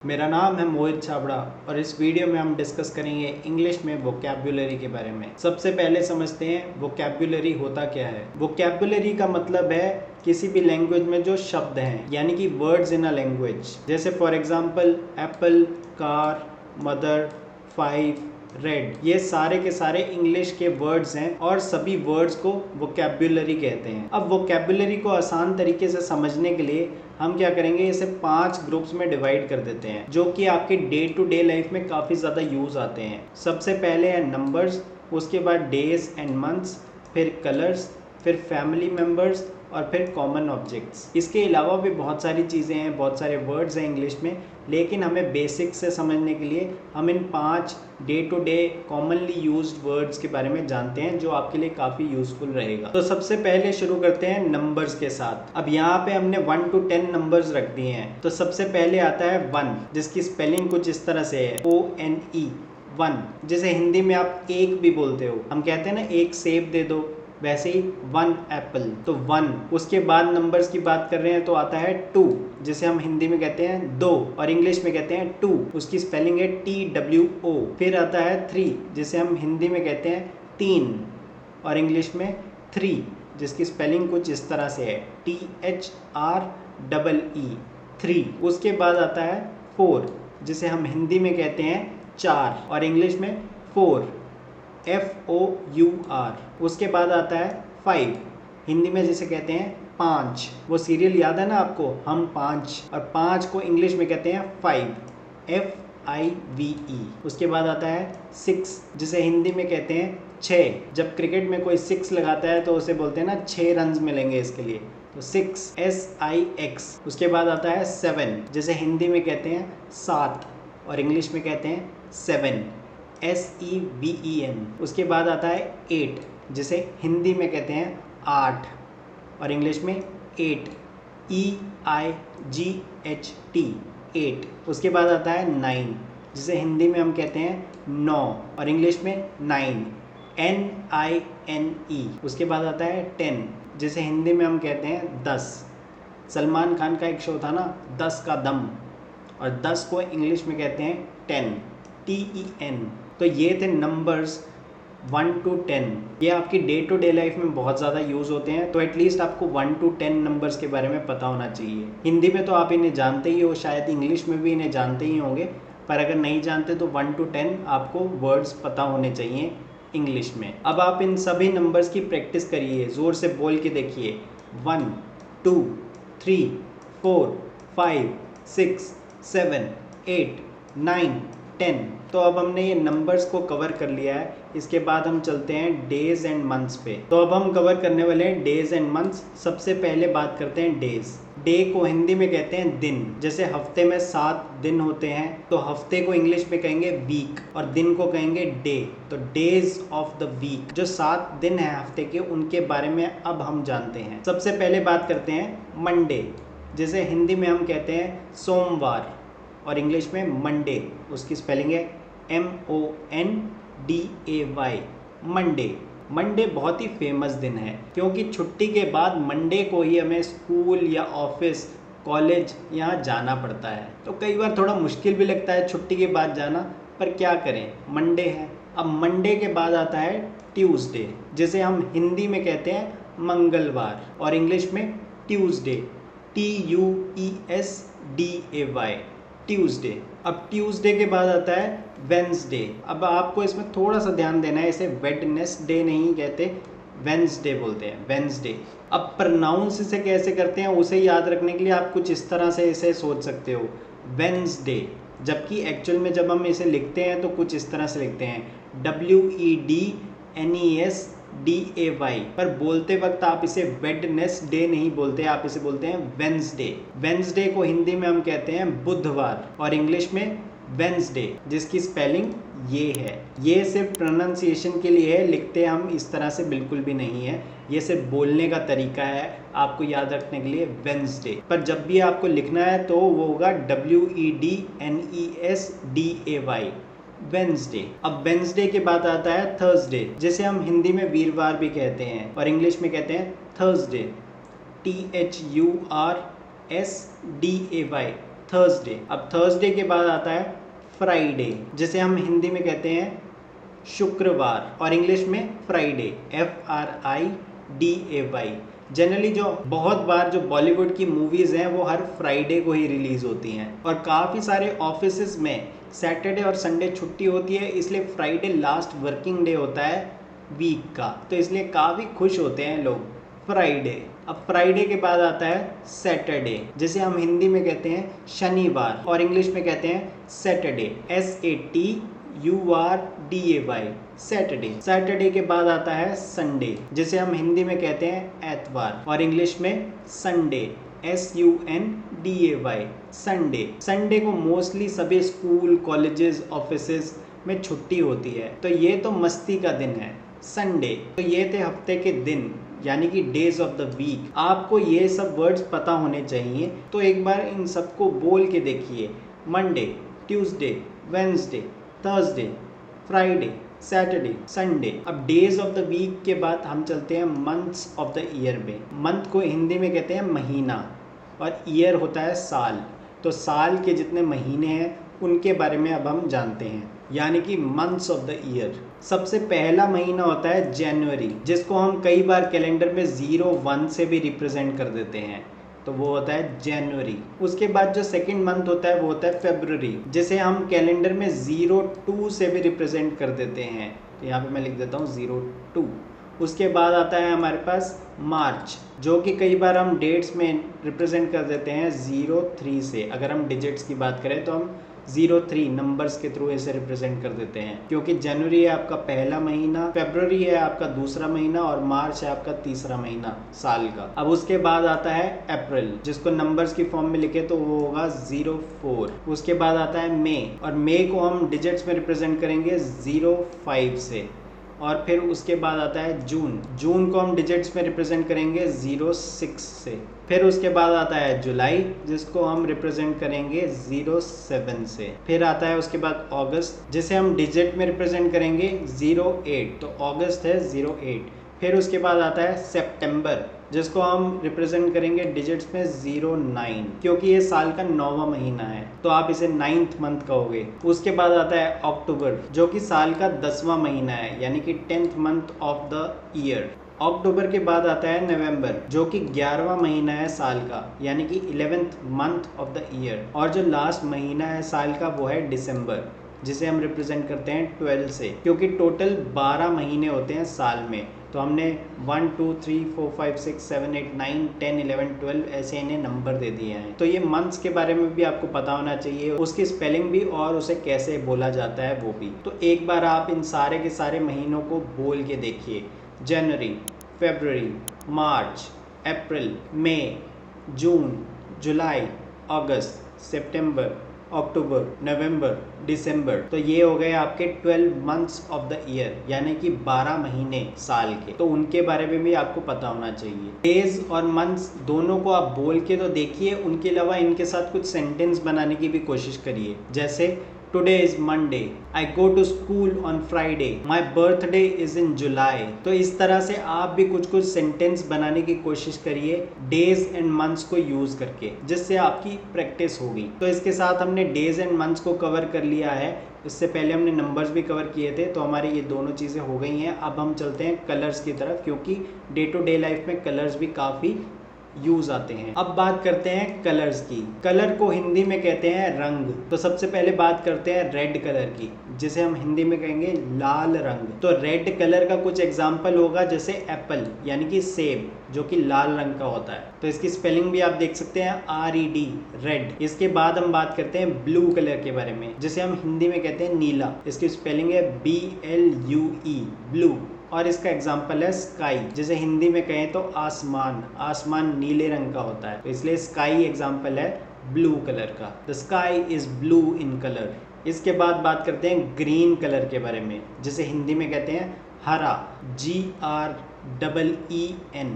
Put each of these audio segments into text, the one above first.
मेरा नाम है मोहित छाबड़ा और इस वीडियो में हम डिस्कस करेंगे इंग्लिश में वोकैब्युलरी के बारे में। सबसे पहले समझते हैं वोकैब्युलरी होता क्या है। वोकैब्युलरी का मतलब है किसी भी लैंग्वेज में जो शब्द हैं, यानी कि वर्ड्स इन अ लैंग्वेज। जैसे for example Apple, car, mother, five, red, ये सारे के सारे इंग्लिश के वर्ड्स हैं और सभी वर्ड्स को वोकैब्युलरी कहते हैं। अब वोकैब्युलरी को आसान तरीके से समझने के लिए हम क्या करेंगे, इसे 5 ग्रुप्स में डिवाइड कर देते हैं जो कि आपके डे टू डे लाइफ में काफ़ी ज़्यादा यूज़ आते हैं। सबसे पहले है नंबर्स, उसके बाद डेज एंड मंथ्स, फिर कलर्स, फिर फैमिली मेम्बर्स और फिर कॉमन ऑब्जेक्ट्स। इसके अलावा भी बहुत सारी चीज़ें हैं, बहुत सारे वर्ड्स हैं इंग्लिश में, लेकिन हमें बेसिक से समझने के लिए हम इन 5 day to day commonly used words के बारे में जानते हैं जो आपके लिए काफ़ी यूजफुल रहेगा। तो सबसे पहले शुरू करते हैं नंबर्स के साथ। अब यहाँ पे हमने 1 to 10 नंबर्स रख दिए हैं। तो सबसे पहले आता है 1, जिसकी स्पेलिंग कुछ इस तरह से है ONE, 1, जिसे हिंदी में आप एक भी बोलते हो। हम कहते हैं ना एक सेब दे दो, वैसे ही 1 एप्पल, तो 1। उसके बाद नंबर्स की बात कर रहे हैं तो आता है 2, जिसे हम हिंदी में कहते हैं 2 और इंग्लिश में कहते हैं 2, उसकी स्पेलिंग है TWO। फिर आता है 3, जिसे हम हिंदी में कहते हैं 3 और इंग्लिश में 3, जिसकी स्पेलिंग कुछ इस तरह से है THREE, 3। उसके बाद आता है 4, जिसे हम हिंदी में कहते हैं 4 और इंग्लिश में 4, FOUR। उसके बाद आता है 5, हिंदी में जिसे कहते हैं 5। वो सीरियल याद है ना आपको, हम 5, और 5 को इंग्लिश में कहते हैं 5, FIVE। उसके बाद आता है 6, जिसे हिंदी में कहते हैं 6। जब क्रिकेट में कोई 6 लगाता है तो उसे बोलते हैं ना 6 रन्स मिलेंगे इसके लिए, तो 6, SIX। उसके बाद आता है 7, जिसे हिंदी में कहते हैं 7 और इंग्लिश में कहते हैं 7, SEVEN। उसके बाद आता है 8, जिसे हिंदी में कहते हैं 8 और इंग्लिश में 8, EIGHT, 8। उसके बाद आता है 9, जिसे हिंदी में हम कहते हैं 9 और इंग्लिश में 9, NINE। उसके बाद आता है 10, जिसे हिंदी में हम कहते हैं 10। सलमान खान का एक शो था ना, 10 का दम, और 10 को इंग्लिश में कहते हैं 10, TEN। तो ये थे नंबर्स 1 to 10। ये आपकी डे टू डे लाइफ में बहुत ज़्यादा यूज़ होते हैं, तो एटलीस्ट आपको 1 to 10 नंबर्स के बारे में पता होना चाहिए। हिंदी में तो आप इन्हें जानते ही हो, शायद इंग्लिश में भी इन्हें जानते ही होंगे, पर अगर नहीं जानते तो 1 to 10 आपको वर्ड्स पता होने चाहिए इंग्लिश में। अब आप इन सभी नंबर्स की प्रैक्टिस करिए, ज़ोर से बोल के देखिए। 1 2 3 4 5 6 7 8 9 10। तो अब हमने ये नंबर्स को कवर कर लिया है। इसके बाद हम चलते हैं डेज एंड मंथ्स पे। तो अब हम कवर करने वाले हैं डेज एंड मंथ्स। सबसे पहले बात करते हैं डेज। डे को हिंदी में कहते हैं दिन। जैसे हफ्ते में 7 दिन होते हैं, तो हफ्ते को इंग्लिश में कहेंगे वीक और दिन को कहेंगे डे। तो डेज ऑफ द वीक, जो 7 दिन हैं हफ्ते के, उनके बारे में अब हम जानते हैं। सबसे पहले बात करते हैं मंडे, जिसे हिंदी में हम कहते हैं सोमवार और इंग्लिश में मंडे। उसकी स्पेलिंग है MONDAY, मंडे। मंडे बहुत ही फेमस दिन है क्योंकि छुट्टी के बाद मंडे को ही हमें स्कूल या ऑफिस, कॉलेज यहाँ जाना पड़ता है। तो कई बार थोड़ा मुश्किल भी लगता है छुट्टी के बाद जाना, पर क्या करें, मंडे है। अब मंडे के बाद आता है ट्यूसडे, जिसे हम हिंदी में कहते हैं मंगलवार और इंग्लिश में ट्यूसडे, TUESDAY, ट्यूसडे। अब ट्यूसडे के बाद आता है वेंसडे। अब आपको इसमें थोड़ा सा ध्यान देना है, इसे वेडनेसडे नहीं कहते, वेंसडे बोलते हैं, वेंसडे। अब प्रोनाउंस इसे कैसे करते हैं उसे याद रखने के लिए आप कुछ इस तरह से इसे सोच सकते हो, वेंसडे, जबकि एक्चुअल में जब हम इसे लिखते हैं तो कुछ इस तरह से लिखते हैं, WEDNESDAY, पर बोलते वक्त आप इसे वेडनेसडे नहीं बोलते, आप इसे बोलते हैं वेंसडे। वेंसडे को हिंदी में हम कहते हैं बुधवार और इंग्लिश में वेंसडे, जिसकी स्पेलिंग ये है। ये सिर्फ प्रोनाउंसिएशन के लिए है, लिखते हम इस तरह से बिल्कुल भी नहीं है, ये सिर्फ बोलने का तरीका है आपको याद रखने के लिए, वेंसडे। पर जब भी आपको लिखना है तो वो होगा WEDNESDAY, वेंसडे। अब वेंसडे के बाद आता है थर्सडे, जिसे हम हिंदी में वीरवार भी कहते हैं और इंग्लिश में कहते हैं थर्सडे, THURSDAY, थर्सडे। अब थर्सडे के बाद आता है फ्राइडे, जिसे हम हिंदी में कहते हैं शुक्रवार और इंग्लिश में फ्राइडे, FRIDAY। जनरली जो बहुत बार जो बॉलीवुड की मूवीज़ हैं वो हर फ्राइडे को ही रिलीज़ होती हैं और काफ़ी सारे ऑफिसेज में सैटरडे और संडे छुट्टी होती है, इसलिए फ्राइडे लास्ट वर्किंग डे होता है वीक का, तो इसलिए काफ़ी खुश होते हैं लोग फ्राइडे। अब फ्राइडे के बाद आता है सैटरडे, जिसे हम हिंदी में कहते हैं शनिवार और इंग्लिश में कहते हैं सैटरडे, SATURDAY, सैटरडे। सैटरडे के बाद आता है संडे, जिसे हम हिंदी में कहते हैं एतवार और इंग्लिश में संडे, SUNDAY, संडे। संडे को मोस्टली सभी स्कूल, कॉलेजेस, ऑफिसेज में छुट्टी होती है, तो ये तो मस्ती का दिन है संडे। तो ये थे हफ्ते के दिन यानी कि डेज ऑफ द वीक। आपको ये सब वर्ड्स पता होने चाहिए, तो एक बार इन सबको बोल के देखिए। Monday, Tuesday, Wednesday, Thursday, Friday, Saturday, Sunday. अब डेज ऑफ द वीक के बाद हम चलते हैं मंथ्स ऑफ द ईयर में। मंथ को हिंदी में कहते हैं महीना और ईयर होता है साल। तो साल के जितने महीने हैं उनके बारे में अब हम जानते हैं, यानी कि मंथ्स ऑफ द ईयर। सबसे पहला महीना होता है जनवरी, जिसको हम कई बार कैलेंडर में 01 से भी रिप्रेजेंट कर देते हैं, तो वो होता है जनवरी। उसके बाद जो सेकंड मंथ होता है वो होता है फरवरी, जिसे हम कैलेंडर में 02 से भी रिप्रेजेंट कर देते हैं, तो यहाँ पे मैं लिख देता हूँ 02। उसके बाद आता है हमारे पास मार्च, जो कि कई बार हम डेट्स में रिप्रेजेंट कर देते हैं 03 से। अगर हम डिजिट्स की बात करें तो हम 03 नंबर्स के थ्रू इसे रिप्रेजेंट कर देते हैं, क्योंकि जनवरी है आपका पहला महीना, फरवरी है आपका दूसरा महीना और मार्च है आपका तीसरा महीना साल का। अब उसके बाद आता है अप्रैल, जिसको नंबर्स की फॉर्म में लिखे तो वो होगा 04। उसके बाद आता है मई, और मई को हम डिजिट्स में रिप्रेजेंट करेंगे 05 से। और फिर उसके बाद आता है जून, जून को हम डिजिट्स में रिप्रेजेंट करेंगे 06 से। फिर उसके बाद आता है जुलाई, जिसको हम रिप्रेजेंट करेंगे 07 से। फिर आता है उसके बाद अगस्त, जिसे हम डिजिट में रिप्रेजेंट करेंगे 08, तो अगस्त है 08। फिर उसके बाद आता है सितंबर, जिसको हम रिप्रेजेंट करेंगे डिजिट्स में 09, क्योंकि ये साल का 9वां महीना है, तो आप इसे 9th मंथ कहोगे। उसके बाद आता है अक्टूबर, जो कि साल का 10वां महीना है, यानी कि 10th month of the year. अक्टूबर के बाद आता है नवंबर, जो कि 11वां महीना है साल का, यानी कि 11th month of the year. और जो लास्ट महीना है साल का वो है दिसंबर, जिसे हम रिप्रेजेंट करते हैं 12 से, क्योंकि टोटल 12 महीने होते हैं साल में। तो हमने 1 2 3 4 5 6 7 8 9 10 11 12 ऐसे इन्हें नंबर दे दिए हैं। तो ये मंथ्स के बारे में भी आपको पता होना चाहिए, उसकी स्पेलिंग भी और उसे कैसे बोला जाता है वो भी। तो एक बार आप इन सारे के सारे महीनों को बोल के देखिए। जनवरी, फरवरी, मार्च, अप्रैल, मई, जून, जुलाई, अगस्त, सितंबर, अक्टूबर, नवंबर, दिसंबर। तो ये हो गए आपके 12 मंथ्स ऑफ द ईयर, यानी कि 12 महीने साल के। तो उनके बारे में भी आपको पता होना चाहिए। डेज और मंथ्स दोनों को आप बोल के तो देखिए, उनके अलावा इनके साथ कुछ सेंटेंस बनाने की भी कोशिश करिए। जैसे today is Monday, I go to school on Friday, my birthday is in July. तो इस तरह से आप भी कुछ कुछ सेंटेंस बनाने की कोशिश करिए डेज एंड मंथ्स को यूज करके, जिससे आपकी प्रैक्टिस होगी। तो इसके साथ हमने डेज एंड मंथ्स को कवर कर लिया है। इससे पहले हमने नंबर्स भी कवर किए थे, तो हमारी ये दोनों चीज़ें हो गई हैं। अब हम चलते हैं कलर्स की तरफ, क्योंकि डे टू डे लाइफ में कलर्स भी काफ़ी यूज आते हैं। अब बात करते हैं कलर्स की। कलर को हिंदी में कहते हैं रंग। तो सबसे पहले बात करते हैं रेड कलर की, जिसे हम हिंदी में कहेंगे लाल रंग। तो रेड कलर का कुछ एग्जाम्पल होगा, जैसे एप्पल यानी कि सेब, जो कि लाल रंग का होता है। तो इसकी स्पेलिंग भी आप देख सकते हैं RED, रेड। इसके बाद हम बात करते हैं ब्लू कलर के बारे में, जिसे हम हिंदी में कहते हैं नीला। इसकी स्पेलिंग है BLUE, ब्लू। और इसका एग्जाम्पल है स्काई, जिसे हिंदी में कहें तो आसमान। आसमान नीले रंग का होता है, तो इसलिए स्काई एग्जाम्पल है ब्लू कलर का। The sky is blue in colour. इसके बाद बात करते हैं ग्रीन कलर के बारे में, जिसे हिंदी में कहते हैं हरा, GREEN,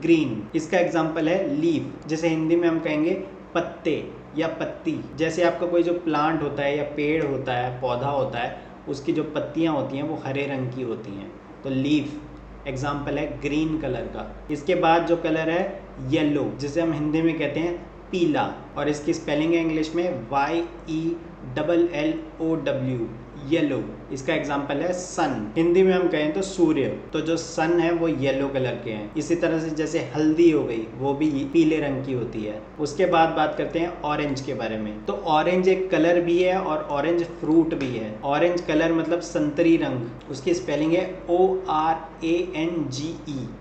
ग्रीन। इसका एग्जाम्पल है लीफ, जिसे हिंदी में हम कहेंगे पत्ते या पत्ती। जैसे आपका कोई जो प्लांट होता है या पेड़ होता है, पौधा होता है, उसकी जो पत्तियां होती हैं वो हरे रंग की होती हैं, तो लीफ एग्जाम्पल है ग्रीन कलर का। इसके बाद जो कलर है येलो, जिसे हम हिंदी में कहते हैं पीला, और इसकी स्पेलिंग है इंग्लिश में YELLOW, येलो। इसका एग्जाम्पल है सन। हिंदी में हम कहें तो सूर्य, तो जो सन है वो येलो कलर के हैं। इसी तरह से जैसे हल्दी हो गई, वो भी पीले रंग की होती है। उसके बाद बात करते हैं ऑरेंज के बारे में। तो ऑरेंज एक कलर भी है और ऑरेंज फ्रूट भी है। ऑरेंज कलर मतलब संतरी रंग, उसकी स्पेलिंग है ORANGE।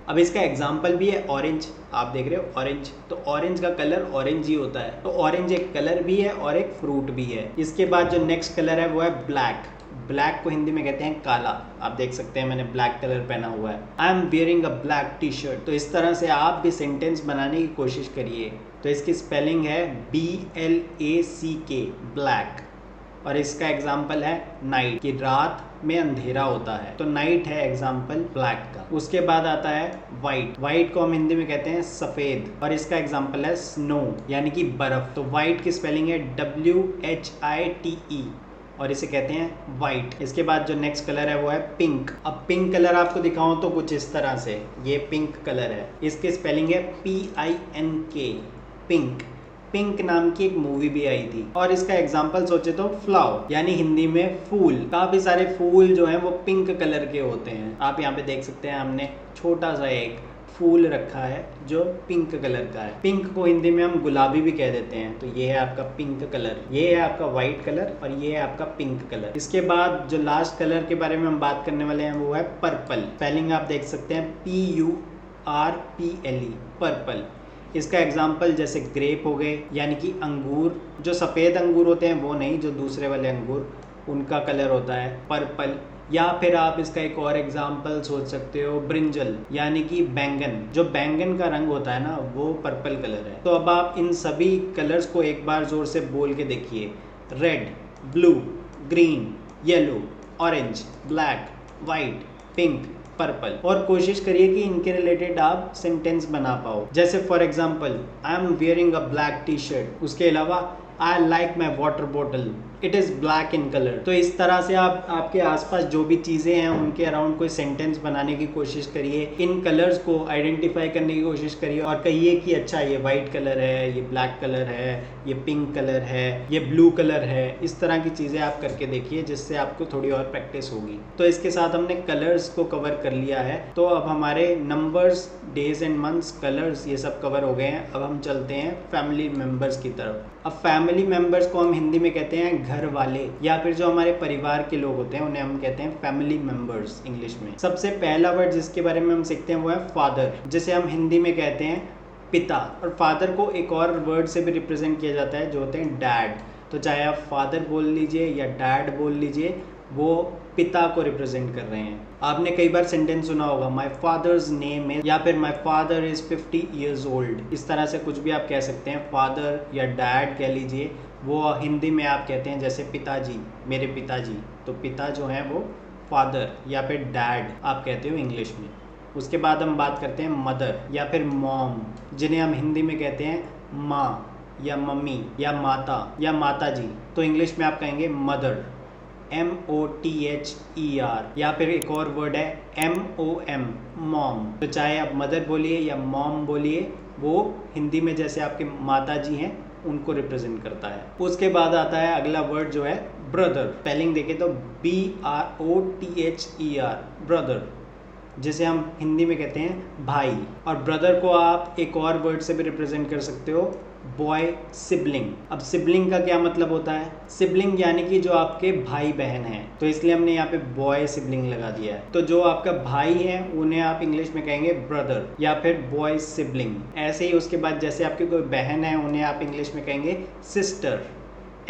अब इसका एग्जाम्पल भी है ऑरेंज, आप देख रहे हो ऑरेंज, तो ऑरेंज का कलर ऑरेंज ही होता है। तो ऑरेंज एक कलर भी है और एक फ्रूट भी है। इसके बाद जो नेक्स्ट कलर है वो है ब्लैक। ब्लैक को हिंदी में कहते हैं काला। आप देख सकते हैं मैंने ब्लैक कलर पहना हुआ है। I am wearing a black T shirt. तो इस तरह से आप भी सेंटेंस बनाने की कोशिश करिए। तो इसकी स्पेलिंग है BLACK, ब्लैक। और इसका एग्जाम्पल है नाइट, कि रात में अंधेरा होता है, तो नाइट है एग्जाम्पल ब्लैक का। उसके बाद आता है वाइट। वाइट को हम हिंदी में कहते हैं सफेद, और इसका एग्जाम्पल है स्नो, यानी कि बर्फ। तो वाइट की स्पेलिंग है WHITE, और इसे कहते हैं वाइट। इसके बाद जो नेक्स्ट कलर है वो है पिंक। अब पिंक कलर आपको दिखाऊं तो कुछ इस तरह से, ये पिंक कलर है। इसकी स्पेलिंग है PINK, पिंक। पिंक नाम की एक मूवी भी आई थी। और इसका एग्जाम्पल सोचे तो फ्लावर, यानी हिंदी में फूल। काफी सारे फूल जो हैं वो पिंक कलर के होते हैं। आप यहाँ पे देख सकते हैं हमने छोटा सा एक फूल रखा है जो पिंक कलर का है। पिंक को हिंदी में हम गुलाबी भी कह देते हैं। तो ये है आपका पिंक कलर, ये है आपका व्हाइट कलर, और ये है आपका पिंक कलर। इसके बाद जो लास्ट कलर के बारे में हम बात करने वाले हैं वो है पर्पल। स्पेलिंग आप देख सकते हैं PURPLE, पर्पल। इसका एग्जाम्पल जैसे ग्रेप हो गए, यानी कि अंगूर। जो सफ़ेद अंगूर होते हैं वो नहीं, जो दूसरे वाले अंगूर, उनका कलर होता है पर्पल। या फिर आप इसका एक और एग्जाम्पल सोच सकते हो ब्रिंजल, यानी कि बैंगन। जो बैंगन का रंग होता है ना, वो पर्पल कलर है। तो अब आप इन सभी कलर्स को एक बार जोर से बोल के देखिए। Red, blue, green, yellow, orange, black, white, pink, purple. और कोशिश करिए कि इनके रिलेटेड आप सेंटेंस बना पाओ। जैसे for example, I am wearing a black T shirt. उसके अलावा I like my water bottle, it is black in colour. तो इस तरह से आप आपके आसपास जो भी चीज़ें हैं उनके अराउंड कोई सेंटेंस बनाने की कोशिश करिए। इन कलर्स को आइडेंटिफाई करने की कोशिश करिए और कहिए कि अच्छा ये वाइट कलर है, ये ब्लैक कलर है, ये पिंक कलर है, ये ब्लू कलर है। इस तरह की चीज़ें आप करके देखिए, जिससे आपको थोड़ी और प्रैक्टिस होगी। तो इसके साथ हमने कलर्स को कवर कर लिया है। तो अब हमारे numbers, days and months, colours, ये सब कवर हो गए हैं। अब हम चलते हैं फैमिली मेम्बर्स की तरफ। अब फैमिली मेम्बर्स को हम हिंदी में कहते हैं घर वाले, या फिर जो हमारे परिवार के लोग होते हैं उन्हें हम कहते हैं फैमिली मेम्बर्स इंग्लिश में। सबसे पहला वर्ड जिसके बारे में हम सीखते हैं वो है फादर, जिसे हम हिंदी में कहते हैं पिता। और फादर को एक और वर्ड से भी रिप्रेजेंट किया जाता है जो होते हैं डैड। तो चाहे आप फादर बोल लीजिए या डैड बोल लीजिए, वो पिता को रिप्रेजेंट कर रहे हैं। आपने कई बार सेंटेंस सुना होगा, माई फादर्स नेम इज, या फिर my father is 50 years old। इस तरह से कुछ भी आप कह सकते हैं। फादर या डैड कह लीजिए, वो हिंदी में आप कहते हैं जैसे पिताजी, मेरे पिताजी। तो पिता जो है वो फादर या फिर डैड आप कहते हो इंग्लिश में। उसके बाद हम बात करते हैं मदर या फिर मॉम, जिन्हें हम हिंदी में कहते हैं माँ या मम्मी या माता या माता जी। तो इंग्लिश में आप कहेंगे मदर, MOTHER। या फिर एक और वर्ड है MOM, मॉम। तो चाहे आप मदर बोलिए या मॉम बोलिए, वो हिंदी में जैसे आपके माता जी हैं उनको रिप्रेजेंट करता है। उसके बाद आता है अगला वर्ड जो है ब्रदर। स्पेलिंग देखें तो BROTHER, ब्रदर, जिसे हम हिंदी में कहते हैं भाई। और ब्रदर को आप एक और वर्ड से भी रिप्रेजेंट कर सकते हो, बॉय सिबलिंग। अब सिबलिंग का क्या मतलब होता है? सिबलिंग यानी कि जो आपके भाई बहन हैं, तो इसलिए हमने यहाँ पे बॉय सिबलिंग लगा दिया है। तो जो आपका भाई है उन्हें आप इंग्लिश में कहेंगे ब्रदर या फिर बॉय सिबलिंग। ऐसे ही उसके बाद जैसे आपकी कोई बहन है उन्हें आप इंग्लिश में कहेंगे सिस्टर,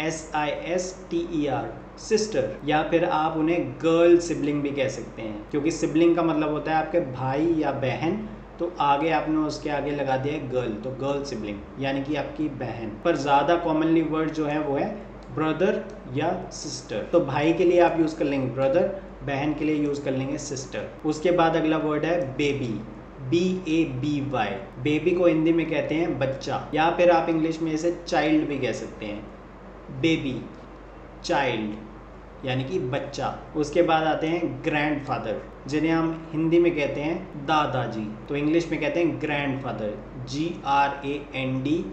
SISTER, सिस्टर। या फिर आप उन्हें गर्ल सिबलिंग भी कह सकते हैं, क्योंकि सिबलिंग का मतलब होता है आपके भाई या बहन, तो आगे आपने उसके आगे लगा दिया है गर्ल, तो गर्ल सिबलिंग यानी कि आपकी बहन। पर ज़्यादा कॉमनली वर्ड जो है वो है ब्रदर या सिस्टर। तो भाई के लिए आप यूज़ कर लेंगे ब्रदर, बहन के लिए यूज़ कर लेंगे सिस्टर। उसके बाद अगला वर्ड है बेबी, BABY। बेबी को हिंदी में कहते हैं बच्चा, या फिर आप इंग्लिश में इसे चाइल्ड भी कह सकते हैं। बेबी, चाइल्ड यानी कि बच्चा। उसके बाद आते हैं ग्रैंडफादर, जिन्हें हम हिंदी में कहते हैं दादाजी। तो इंग्लिश में कहते हैं ग्रैंडफादर, GRANDFATHER।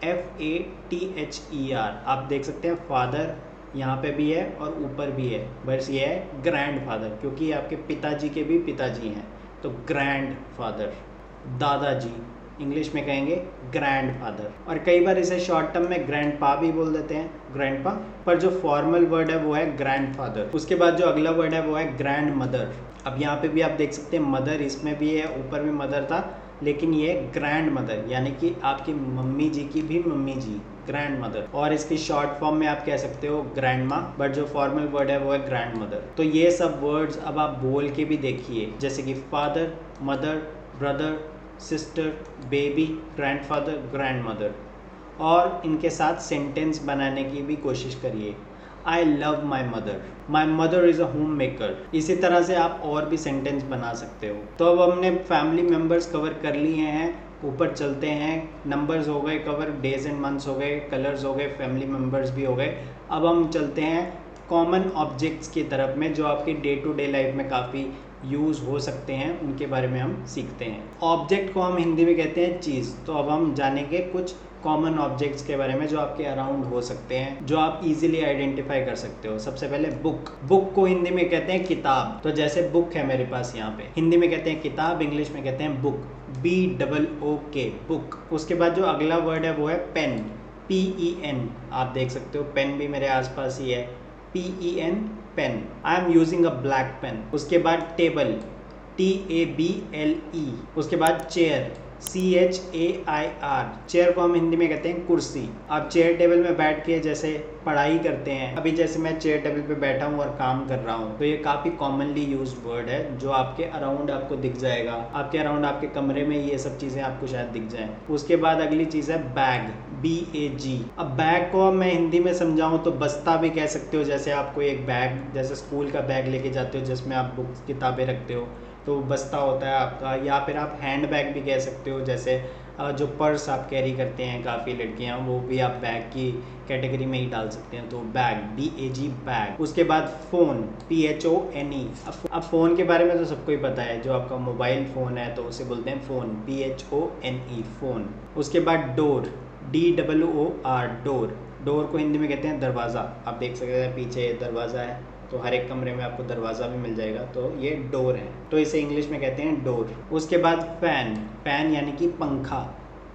FATHER। आप देख सकते हैं फादर यहाँ पे भी है और ऊपर भी है, बस ये है ग्रैंड फादर, क्योंकि आपके पिताजी के भी पिताजी हैं, तो ग्रैंड फादर। दादाजी इंग्लिश में कहेंगे ग्रैंड फादर, और कई बार इसे शॉर्ट टर्म में ग्रैंड पा भी बोल देते हैं, ग्रैंड पा, पर जो फॉर्मल वर्ड है वो है ग्रैंड फादर। उसके बाद जो अगला वर्ड है वो है ग्रैंड मदर। अब यहाँ पे भी आप देख सकते हैं मदर इसमें भी है, ऊपर भी मदर था, लेकिन ये ग्रैंड मदर यानी कि आपकी मम्मी जी की भी मम्मी जी, ग्रैंड मदर। और इसकी शॉर्ट फॉर्म में आप कह सकते हो ग्रैंड माँ, बट जो फॉर्मल वर्ड है वो है ग्रैंड मदर। तो ये सब वर्ड्स अब आप बोल के भी देखिए, जैसे कि father, mother, brother, sister, baby, grandfather, grandmother, और इनके साथ सेंटेंस बनाने की भी कोशिश करिए। I love my mother is a home maker. इसी तरह से आप और भी सेंटेंस बना सकते हो। तो अब हमने फैमिली मेम्बर्स कवर कर लिए हैं, ऊपर चलते हैं। नंबर्स हो गए कवर, डेज एंड मंथ्स हो गए, कलर्स हो गए, फैमिली मेम्बर्स भी हो गए। अब हम चलते हैं कॉमन ऑब्जेक्ट्स की तरफ में, जो आपकी डे टू डे लाइफ में काफ़ी यूज़ हो सकते हैं, उनके बारे में हम सीखते हैं। ऑब्जेक्ट को हम हिंदी में कहते हैं चीज़। तो अब हम जानेंगे कुछ कॉमन ऑब्जेक्ट्स के बारे में जो आपके अराउंड हो सकते हैं, जो आप इजीली आइडेंटिफाई कर सकते हो। सबसे पहले बुक को हिंदी में कहते हैं किताब। तो जैसे बुक है मेरे पास यहाँ पे, हिंदी में कहते हैं किताब, इंग्लिश में कहते हैं बुक, BOOK, बुक। उसके बाद जो अगला वर्ड है वो है पेन, PEN। आप देख सकते हो पेन भी मेरे आसपास ही है, PEN, pen. I am using a black pen. उसके बाद टेबल, TABLE। उसके बाद चेयर, CHAIR। चेयर को हम हिंदी में कहते हैं कुर्सी। आप चेयर टेबल में बैठ के जैसे पढ़ाई करते हैं, अभी जैसे मैं चेयर टेबल पे बैठा हूँ और काम कर रहा हूँ, तो ये काफ़ी कॉमनली यूज्ड वर्ड है, जो आपके अराउंड आपको दिख जाएगा। आपके अराउंड आपके कमरे में ये सब चीज़ें आपको शायद दिख जाएं। उसके बाद अगली चीज़ है बैग, BAG। अब बैग को मैं हिंदी में समझाऊँ तो बस्ता भी कह सकते हो। जैसे आपको एक बैग, जैसे स्कूल का बैग लेके जाते हो जिसमें आप बुक्स किताबें रखते हो, तो बस्ता होता है आपका। या फिर आप हैंड बैग भी कह सकते हो, जैसे जो पर्स आप कैरी करते हैं काफ़ी लड़कियां, वो भी आप बैग की कैटेगरी में ही डाल सकते हैं। तो बैग, BAG, बैग। उसके बाद फ़ोन, PHONE। अब फ़ोन के बारे में तो सबको ही पता है, जो आपका मोबाइल फ़ोन है तो उसे बोलते हैं फ़ोन, PHONE, फ़ोन। उसके बाद डोर, DOOR, डोर। डोर को हिंदी में कहते हैं दरवाज़ा। आप देख सकते हैं पीछे दरवाज़ा है, तो हर एक कमरे में आपको दरवाज़ा भी मिल जाएगा, तो ये डोर है, तो इसे इंग्लिश में कहते हैं डोर। उसके बाद फ़ैन यानी कि पंखा।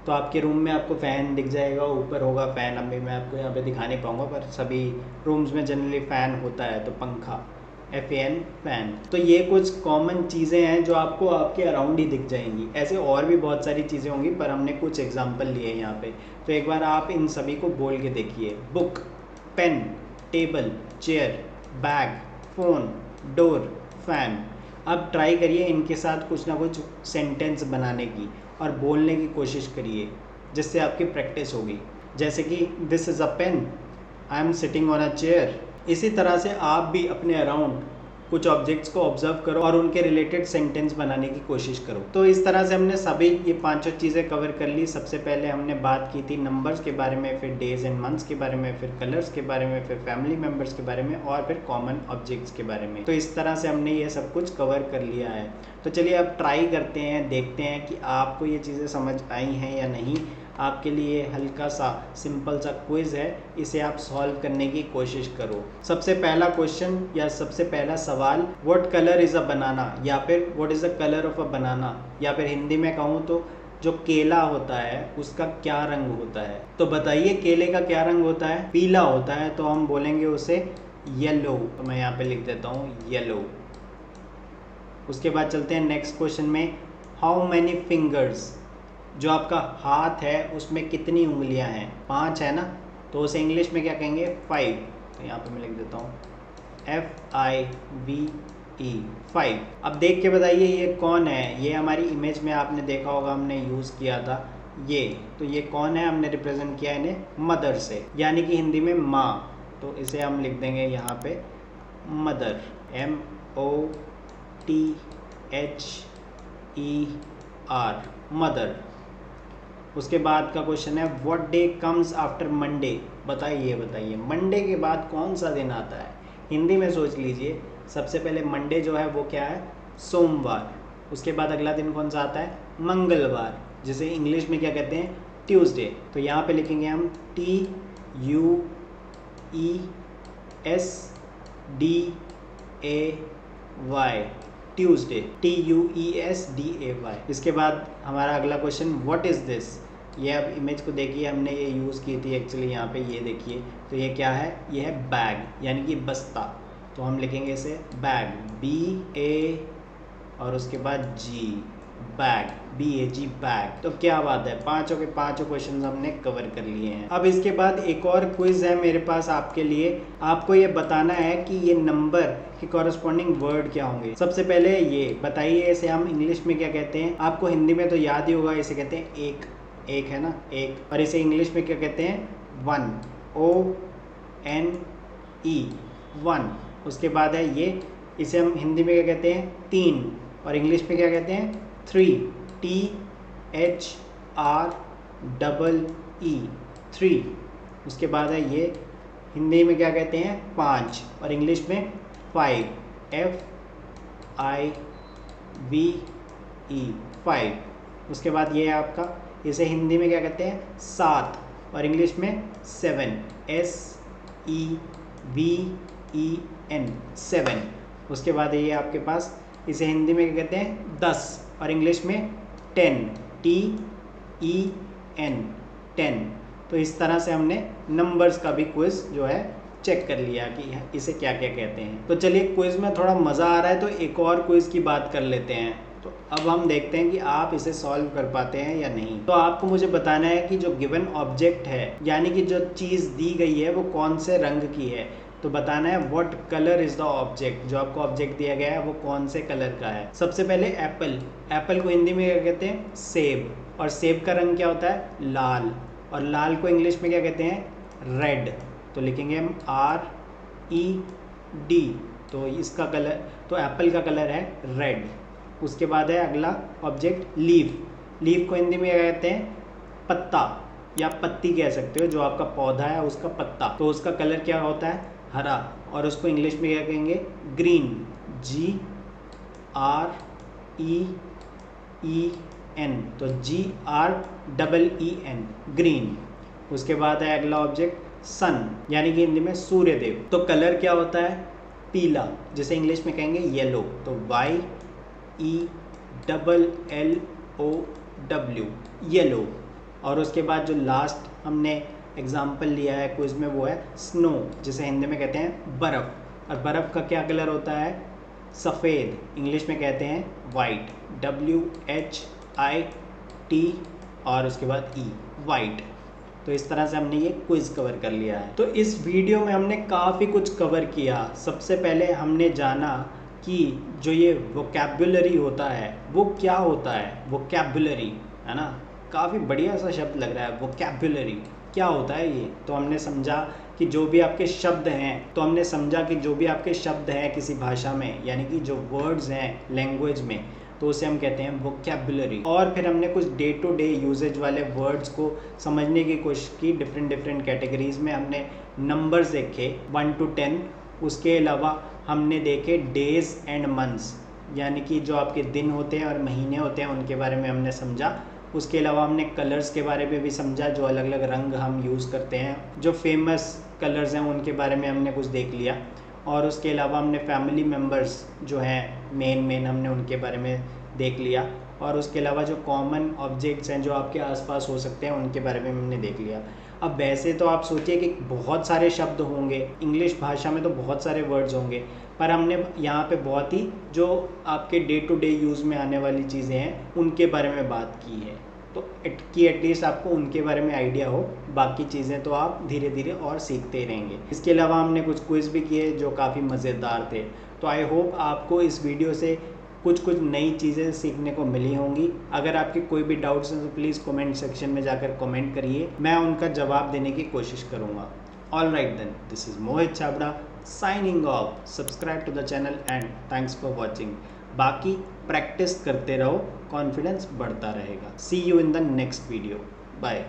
तो आपके रूम में आपको फ़ैन दिख जाएगा, ऊपर होगा फ़ैन। अभी मैं आपको यहाँ पे दिखा नहीं पाऊँगा, पर सभी रूम्स में जनरली फ़ैन होता है, तो पंखा, FAN, फ़ैन। तो ये कुछ कॉमन चीज़ें हैं जो आपको आपके अराउंड ही दिख जाएंगी। ऐसे और भी बहुत सारी चीज़ें होंगी, पर हमने कुछ एग्जाम्पल लिए यहाँ पे। तो एक बार आप इन सभी को बोल के देखिए, book, pen, table, chair, bag, phone, door, fan. अब ट्राई करिए इनके साथ कुछ ना कुछ सेंटेंस बनाने की और बोलने की कोशिश करिए, जिससे आपकी प्रैक्टिस होगी। जैसे कि this is a pen, I am sitting on a chair. इसी तरह से आप भी अपने अराउंड कुछ ऑब्जेक्ट्स को ऑब्जर्व करो और उनके रिलेटेड सेंटेंस बनाने की कोशिश करो। तो इस तरह से हमने सभी ये पांचों चीज़ें कवर कर ली। सबसे पहले हमने बात की थी नंबर्स के बारे में, फिर डेज एंड मंथ्स के बारे में, फिर कलर्स के बारे में, फिर फैमिली मेम्बर्स के बारे में, और फिर कॉमन ऑब्जेक्ट्स के बारे में। तो इस तरह से हमने ये सब कुछ कवर कर लिया है। तो चलिए अब ट्राई करते हैं, देखते हैं कि आपको ये चीज़ें समझ आई हैं या नहीं। आपके लिए हल्का सा सिंपल सा क्विज़ है, इसे आप सॉल्व करने की कोशिश करो। सबसे पहला क्वेश्चन या सबसे पहला सवाल, what colour is a banana, या फिर what is the colour of a banana, या फिर हिंदी में कहूँ तो जो केला होता है उसका क्या रंग होता है। तो बताइए केले का क्या रंग होता है? पीला होता है, तो हम बोलेंगे उसे येलो। तो मैं यहाँ पे लिख देता हूँ येलो। उसके बाद चलते हैं नेक्स्ट क्वेश्चन में, हाउ मैनी फिंगर्स, जो आपका हाथ है उसमें कितनी उंगलियां हैं? 5 है ना, तो उसे इंग्लिश में क्या कहेंगे? 5। तो यहाँ पे मैं लिख देता हूँ FIVE, 5। अब देख के बताइए ये कौन है? ये हमारी इमेज में आपने देखा होगा, हमने यूज़ किया था ये। तो ये कौन है? हमने रिप्रेजेंट किया इन्हें मदर से, यानी कि हिंदी में माँ। तो इसे हम लिख देंगे यहाँ पे मदर, MOTHER, मदर। उसके बाद का क्वेश्चन है, what day comes after Monday. बताइए मंडे के बाद कौन सा दिन आता है? हिंदी में सोच लीजिए। सबसे पहले मंडे जो है वो क्या है? सोमवार। उसके बाद अगला दिन कौन सा आता है? मंगलवार, जिसे इंग्लिश में क्या कहते हैं? ट्यूसडे। तो यहाँ पे लिखेंगे हम TUESDAY, ट्यूसडे, TUESDAY। इसके बाद हमारा अगला क्वेश्चन, व्हाट इज़ दिस। ये अब इमेज को देखिए, हमने ये यूज़ की थी एक्चुअली यहाँ पे, ये देखिए। तो ये क्या है, ये है बैग यानी कि बस्ता। तो हम लिखेंगे इसे बैग, BA और उसके बाद G, बैग, BAG, बैग। तो क्या बात है, पांचों के पांचों क्वेश्चन हमने कवर कर लिए हैं। अब इसके बाद एक और क्विज है मेरे पास आपके लिए। आपको ये बताना है कि ये नंबर के कॉरस्पॉन्डिंग वर्ड क्या होंगे। सबसे पहले ये बताइए, इसे हम इंग्लिश में क्या कहते हैं। आपको हिंदी में तो याद ही होगा, इसे कहते हैं एक, एक है ना, एक। और इसे इंग्लिश में क्या कहते हैं, वन, ONE, वन। उसके बाद है ये, इसे हम हिंदी में क्या कहते हैं, तीन, और इंग्लिश में क्या कहते हैं, थ्री, THREE, थ्री। उसके बाद है ये, हिंदी में क्या कहते हैं, पाँच, और इंग्लिश में फाइव, FIVE, फाइव। उसके बाद ये है आपका, इसे हिंदी में क्या कहते हैं, सात, और इंग्लिश में सेवन, SEVEN, सेवन। उसके बाद ये आपके पास, इसे हिंदी में क्या कहते हैं, दस, और इंग्लिश में 10, TEN, 10। तो इस तरह से हमने नंबर्स का भी क्विज जो है चेक कर लिया कि इसे क्या क्या कहते हैं। तो चलिए, क्विज में थोड़ा मज़ा आ रहा है तो एक और क्विज की बात कर लेते हैं। तो अब हम देखते हैं कि आप इसे सॉल्व कर पाते हैं या नहीं। तो आपको मुझे बताना है कि जो गिवन ऑब्जेक्ट है, यानी कि जो चीज़ दी गई है वो कौन से रंग की है। तो बताना है what colour is the object. जो आपको ऑब्जेक्ट दिया गया है वो कौन से कलर का है। सबसे पहले एप्पल, एप्पल को हिंदी में क्या कहते हैं, सेब, और सेब का रंग क्या होता है, लाल, और लाल को इंग्लिश में क्या कहते हैं, रेड। तो लिखेंगे हम RED। तो इसका कलर, तो एप्पल का कलर है रेड। उसके बाद है अगला ऑब्जेक्ट, लीफ, लीफ को हिंदी में क्या कहते हैं, पत्ता, या पत्ती कह सकते हो, जो आपका पौधा है उसका पत्ता। तो उसका कलर क्या होता है, हरा, और उसको इंग्लिश में क्या कहेंगे, ग्रीन, GREEN। तो GREEN, ग्रीन। उसके बाद है अगला ऑब्जेक्ट, सन, यानी कि हिंदी में सूर्यदेव। तो कलर क्या होता है, पीला, जिसे इंग्लिश में कहेंगे येलो। तो YELLOW, येलो। और उसके बाद जो लास्ट हमने एग्जाम्पल लिया है क्विज में वो है स्नो, जिसे हिंदी में कहते हैं बर्फ़। और बर्फ़ का क्या कलर होता है, सफ़ेद, इंग्लिश में कहते हैं वाइट, WHIT, और उसके बाद E, वाइट। तो इस तरह से हमने ये क्विज कवर कर लिया है। तो इस वीडियो में हमने काफ़ी कुछ कवर किया। सबसे पहले हमने जाना कि जो ये वोकैब्युलरी होता है वो क्या होता है, वोकैब्युलरी, है ना, काफ़ी बढ़िया सा शब्द लग रहा है, वोकैब्युलरी क्या होता है ये। तो हमने समझा कि जो भी आपके शब्द हैं, तो हमने समझा कि जो भी आपके शब्द हैं किसी भाषा में, यानी कि जो वर्ड्स हैं लैंग्वेज में, तो उसे हम कहते हैं वोकैब्युलरी। और फिर हमने कुछ डे टू डे यूजेज वाले वर्ड्स को समझने की कोशिश की। डिफरेंट डिफरेंट कैटेगरीज में हमने नंबर्स देखे 1 to 10। उसके अलावा हमने देखे डेज एंड मंथ्स, यानी कि जो आपके दिन होते हैं और महीने होते हैं उनके बारे में हमने समझा। उसके अलावा हमने कलर्स के बारे में भी समझा, जो अलग अलग रंग हम यूज़ करते हैं, जो फेमस कलर्स हैं उनके बारे में हमने कुछ देख लिया। और उसके अलावा हमने फैमिली मेम्बर्स जो हैं मेन हमने उनके बारे में देख लिया। और उसके अलावा जो कॉमन ऑब्जेक्ट्स हैं जो आपके आसपास हो सकते हैं उनके बारे में हमने देख लिया। अब वैसे तो आप सोचिए कि बहुत सारे शब्द होंगे, इंग्लिश भाषा में तो बहुत सारे वर्ड्स होंगे, पर हमने यहाँ पे बहुत ही जो आपके डे टू डे यूज़ में आने वाली चीज़ें हैं उनके बारे में बात की है। तो एटलीस्ट आपको उनके बारे में आइडिया हो, बाकी चीज़ें तो आप धीरे धीरे और सीखते रहेंगे। इसके अलावा हमने कुछ क्विज़ भी किए जो काफ़ी मज़ेदार थे। तो आई होप आपको इस वीडियो से कुछ नई चीज़ें सीखने को मिली होंगी। अगर आपके कोई भी डाउट्स हैं तो प्लीज़ कमेंट सेक्शन में जाकर कमेंट करिए, मैं उनका जवाब देने की कोशिश करूँगा। All right then, this is Mohit Chhabra signing off. Subscribe to the channel and thanks for watching. बाकी प्रैक्टिस करते रहो, कॉन्फिडेंस बढ़ता रहेगा। See you in the next video, bye.